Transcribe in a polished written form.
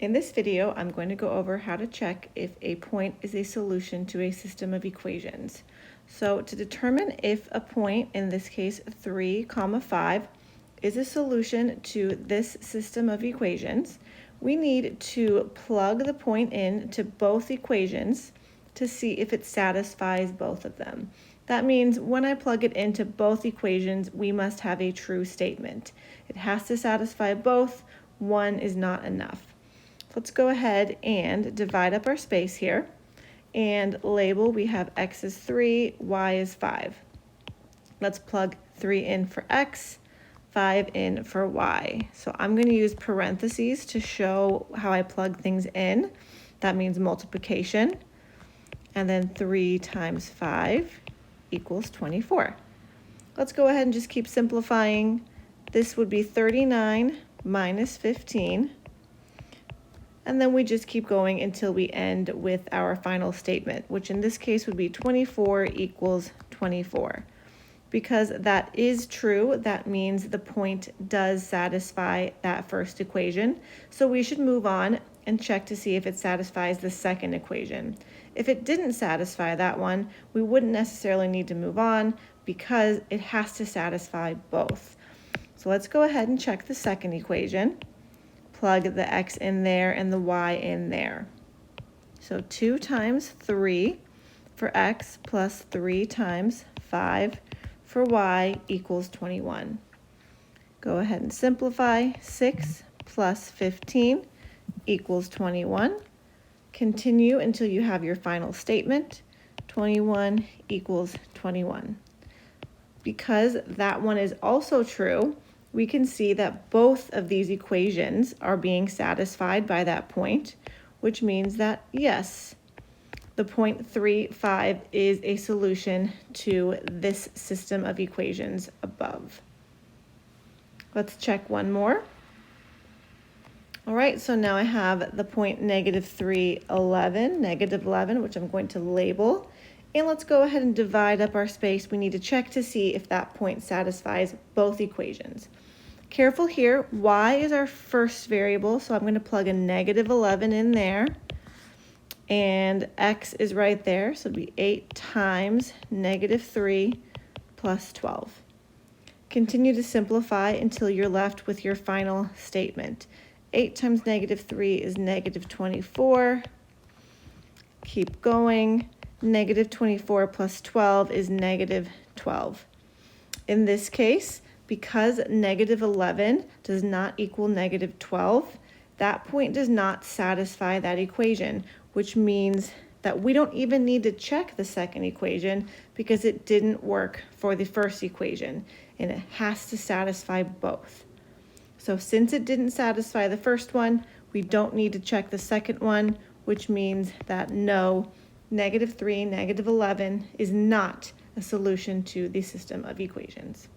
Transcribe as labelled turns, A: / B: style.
A: In this video, I'm going to go over how to check if a point is a solution to a system of equations. So to determine if a point, in this case 3, 5, is a solution to this system of equations, we need to plug the point in to both equations to see if it satisfies both of them. That means when I plug it into both equations, we must have a true statement. It has to satisfy both. One is not enough. Let's go ahead and divide up our space here and label. We have x is 3, y is 5. Let's plug 3 in for x, 5 in for y. So I'm going to use parentheses to show how I plug things in. That means multiplication. And then 3 times 5 equals 24. Let's go ahead and just keep simplifying. This would be 39 minus 15. And then we just keep going until we end with our final statement, which in this case would be 24 equals 24. Because that is true, that means the point does satisfy that first equation. So we should move on and check to see if it satisfies the second equation. If it didn't satisfy that one, we wouldn't necessarily need to move on because it has to satisfy both. So let's go ahead and check the second equation. Plug the x in there and the y in there. So 2 times 3 for x plus 3 times 5 for y equals 21. Go ahead and simplify. 6 plus 15 equals 21. Continue until you have your final statement. 21 equals 21. Because that one is also true, we can see that both of these equations are being satisfied by that point, which means that yes, the point 3, 5 is a solution to this system of equations above. Let's check one more. All right, so now I have the point -3, 11, which I'm going to label. And let's go ahead and divide up our space. We need to check to see if that point satisfies both equations. Careful here, y is our first variable, so I'm going to plug a -11 in there. And x is right there, so it'd be 8 times -3 plus 12. Continue to simplify until you're left with your final statement. 8 times -3 is -24. Keep going. -24 plus 12 is -12. In this case, because -11 does not equal -12, that point does not satisfy that equation, which means that we don't even need to check the second equation because it didn't work for the first equation, and it has to satisfy both. So since it didn't satisfy the first one, we don't need to check the second one, which means that no, -3, -11 is not a solution to the system of equations.